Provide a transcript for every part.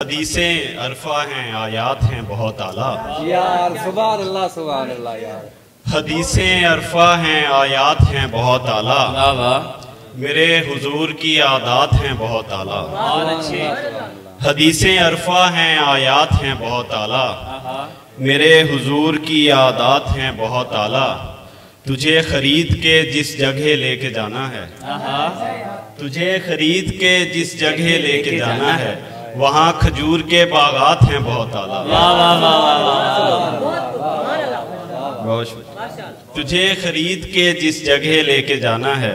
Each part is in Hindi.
हदीसें अरफा हैं, आयात हैं बहुत आला। यार सुभान अल्लाह यार। हदीसें अरफा हैं, आयात हैं बहुत आला। वाह वाह। मेरे हुजूर की आदात हैं बहुत आला। बहुत अच्छे। हदीसें अरफा हैं, आयात हैं बहुत आला। मेरे हुजूर की आदात हैं बहुत आला। तुझे खरीद के जिस जगह लेके जाना है, तुझे खरीद के जिस जगह लेके जाना है, वहाँ खजूर के बागात हैं बहुत आला। तुझे खरीद के जिस जगह लेके जाना है,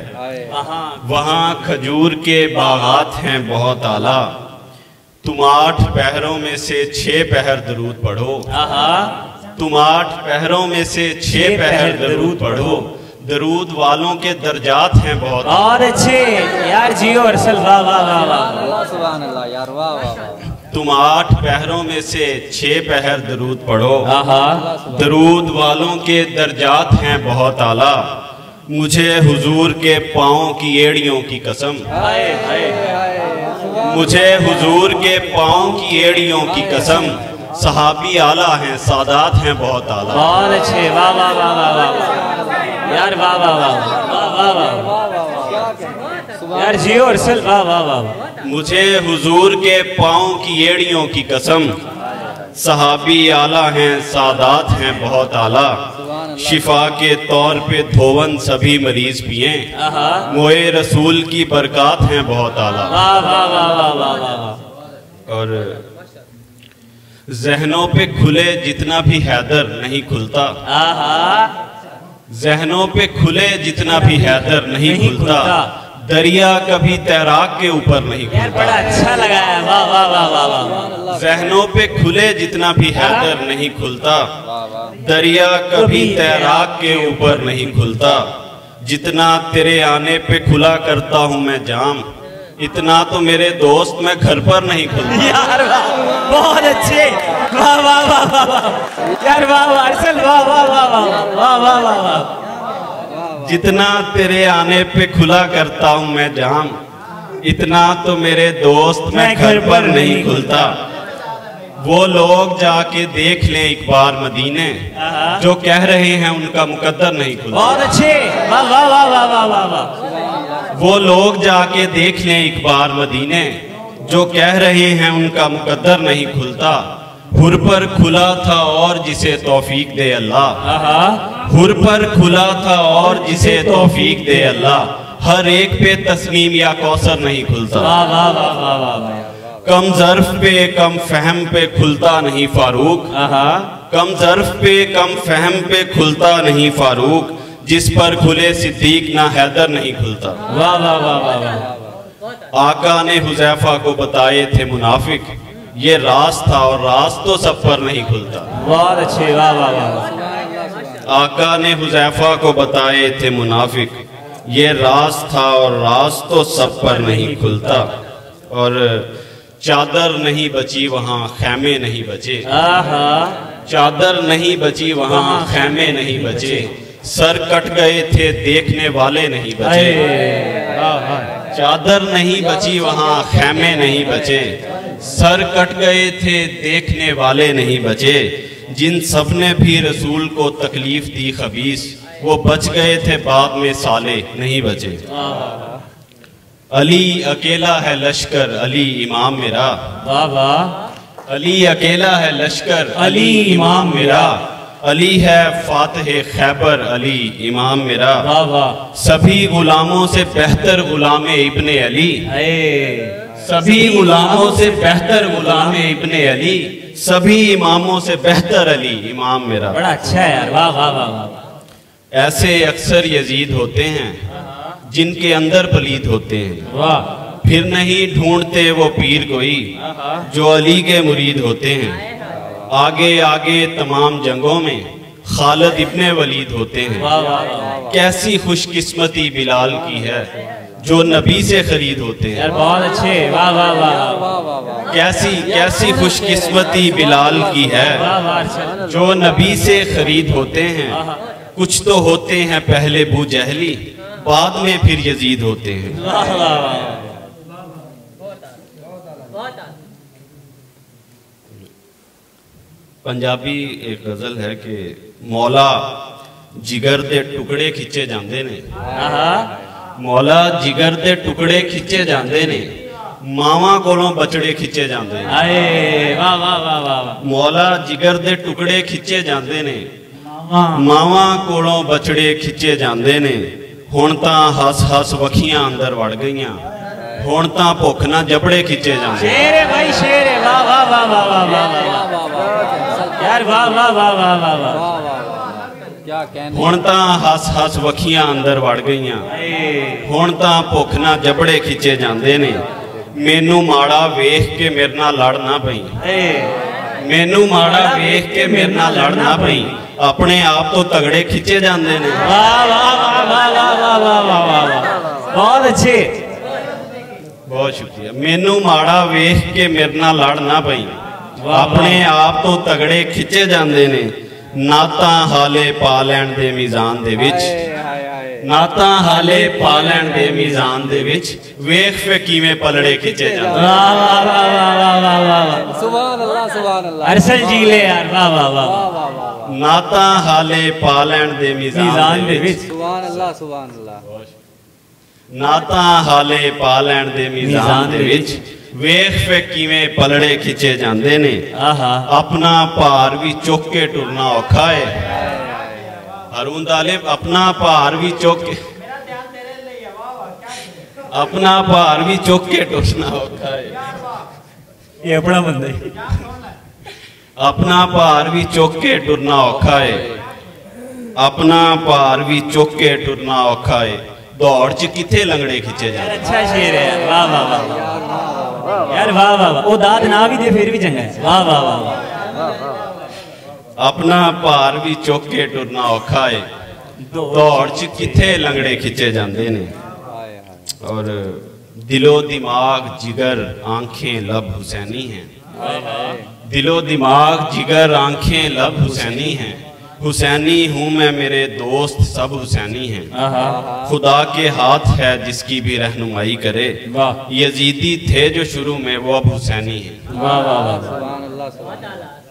वहाँ खजूर के बागात हैं बहुत आला। तुम 8 पहरों में से 6 पहर दरूद पढ़ो। तुम 8 पहरों में से 6 पहर दरूद पढ़ो। दरूद वालों के दर्जात हैं बहुत अच्छे यार। जियो अरसल। वाह वाह वाह वाह। सुभान अल्लाह यार। वाह वाह वाह। तुम 8 पहरों में से 6 पहर दरूद पढ़ो। दरूद वालों के दर्जात हैं बहुत आला। मुझे हुजूर के पाँव की एड़ियों की कसम, मुझे हुजूर के पाँव की एड़ियों की कसम, सहाबी आला हैं, सादात हैं बहुत आला। बहुत अच्छे। वाह वाह वाह वाह वाह यार। वाह वाह वाह वाह वाह यार। जियो अरसल। वाह वाह वाह। मुझे हुजूर के पाँव की एड़ियों की कसम, सहाबी आला हैं, सादात हैं बहुत आला। शिफा के तौर पे धोवन सभी मरीज पिए, मोए रसूल की बरकत हैं बहुत आला। वाह वाह वाह वाह वाह। और जहनों पे खुले जितना भी हैदर नहीं खुलता, जहनों पे खुले जितना भी हैदर नहीं खुलता। दरिया कभी तैराक के ऊपर नहीं खुलता। बड़ा अच्छा लगा है। वाह वाह वाह वाह वाह। जहनों पे खुले जितना भी हैदर नहीं खुलता। दरिया कभी तैराक के ऊपर नहीं खुलता। जितना तेरे आने पे खुला करता हूँ मैं जाम, इतना तो मेरे दोस्त मैं घर पर नहीं खुलता। यार वाह। बहुत अच्छे। वाह वाह वाह वाह यार। वाह वाह अरसल। वाह वाह वाह वाह वाह वाह वाह। जितना तेरे आने पे खुला करता हूँ मैं जाम, इतना तो मेरे दोस्त मैं घर पर नहीं खुलता। वो लोग जाके देख लें एक बार मदीने, जो कह रहे हैं उनका मुकद्दर नहीं खुलता। बहुत अच्छे। वाह वाह वाह वाह वाह वाह वाह। वो लोग जाके देख लें एक बार मदीने, जो कह रहे हैं उनका मुकद्दर नहीं खुलता। हुर पर खुला था और जिसे तौफीक दे अल्लाह, हुर पर खुला था और जिसे तौफीक दे अल्लाह। हर एक पे तस्नीम या कौसर नहीं खुलता। वाह वाह वाह वाह वाह। कम ज़र्फ पे कम फहम पे खुलता नहीं फारूक, कम ज़र्फ पे कम फहम पे खुलता नहीं फारूक। जिस पर खुले सिद्दीक ना हैदर नहीं खुलता। वाह वाह वाह वाह वाह। आका ने हुज़ैफा को बताए थे मुनाफिक, ये राज था और राज तो सब पर नहीं खुलता। बहुत अच्छे। वाह वाह वाह। आका ने हुज़ैफा को बताए थे मुनाफिक, ये राज था और राज तो सब पर नहीं खुलता। और चादर नहीं बची वहाँ खैमे नहीं बचे, चादर नहीं बची वहाँ खैमे नहीं बचे। सर कट गए थे देखने वाले नहीं बचे, चादर नहीं बची वहाँ खैमे नहीं बचे। सर कट गए थे देखने वाले नहीं बचे। जिन सब ने भी रसूल को तकलीफ दी खबीस, वो बच गए थे बाद में साले नहीं बचे। अली अकेला है लश्कर अली इमाम मेरा, वाह वाह। अली अकेला है लश्कर अली इमाम मेरा। अली है फातिह खैबर अली इमाम मेरा। वाह वाह। सभी गुलामों से बेहतर गुलाम इब्ने अली, सभी गुलामों से बेहतर गुलाम इब्ने अली। सभी इमामों से बेहतर अली इमाम मेरा। बड़ा अच्छा है यार। वाह वाह वाह वाह। ऐसे अक्सर यजीद होते हैं जिनके अंदर पलीद होते हैं। वाह। फिर नहीं ढूंढते वो पीर कोई जो अली के मुरीद होते हैं। आगे आगे तमाम जंगों में खालिद इब्ने वलीद होते हैं। वाह वाह। कैसी खुशकिस्मती बिलाल की है जो नबी से खरीद होते हैं। यार बहुत अच्छे। वाह वाह वाह। कैसी कैसी खुशकिस्मती बिलाल की है वाह वाह। जो नबी से खरीद होते हैं। कुछ तो होते हैं पहले बू जहली, बाद में फिर यजीद होते हैं। वाह वाह वाह। पंजाबी एक गज़ल है कि मौला जिगर दे टुकड़े खिंचे जाते ने, मौला जिगर दे टुकड़े खिंचे जाते ने, मावां कोलों बचड़े खिंचे जाते ने। वाह वाह वाह वाह। मौला जिगर दे टुकड़े खिंचे जाते ने, मावां कोलों बचड़े खिंचे जाते ने। हुण तां हस हस वखियां अंदर वड़ गईयां, हुण तां भुख ना जबड़े खिंचे जाते। शेर है भाई, शेर है। वाह वाह वाह वाह वाह वाह यार, वाह वाह वाह वाह वाह वाह। क्या कहने। हुण तां हस हस वखियां अंदर वड़ गईयां, हुण तां भुख ना जबड़े खिंचे जाते ने। मैनू माड़ा वेख के मेरे नाल लड़ ना पई, मैनू माड़ा वेख के मेरे नाल लड़ ना पई, अपने आप तो तगड़े खिंचे जाते ने। वाह वाह वाह वाह वाह वाह वाह वाह, बहुत अच्छे, बहुत शुक्रिया। मैनू माड़ा वेख के मेरे नाल लड़ ना पई, अपने आप तो तगड़े खिंचे जाते ने। नाता हाले पा लैण दे मीज़ान दे विच, नाता हाले पा लैण दे मीज़ान दे विच, वेख फे किवें पलड़े खिंचे जाते। वाह वाह वाह वाह वाह वाह वाह। सुभान अल्लाह सुभान अल्लाह। अरसल जी ले यार, वाह वाह वाह। नाता हाले पा लैण दे मीज़ान दे विच, सुभान अल्लाह सुभान अल्लाह। नाता हाले पा लैण दे मीज़ान दे विच, वेख फे किवें पलड़े खिंचे जाते ने। अपना भार भी चुक के टुरना औखा है। हारून तालिब अपना भार भी चुक के, अपना भार भी चुक के टुरना औखा है। ये अपना बंदा है। अपना भार भी चुक के टुरना औखा है, अपना भार भी चुक के टुरना औखा है। दौड़ च किथे लंगड़े खिंचे जाते। अच्छा शेर है। वाह वाह वाह यार, वाह वाह वाह। वो दाद ना भी दे फिर भी चंगा है। वाह वाह वाह। अपना भार भी चुक के टुरना औखा है, दौड़ च किथे लंगड़े खिंचे जाते ने। और दिलो दिमाग जिगर आंखें लब हुसैनी हैं, दिलो दिमाग जिगर आंखें लब हुसैनी हैं। हुसैनी हूँ मैं, मेरे दोस्त सब हुसैनी हैं। खुदा के हाथ है जिसकी भी रहनुमाई करे, यजीदी थे जो शुरू में वो अब हुसैनी हैं। वाह वाह वाह। सुभान अल्लाह सुभान अल्लाह।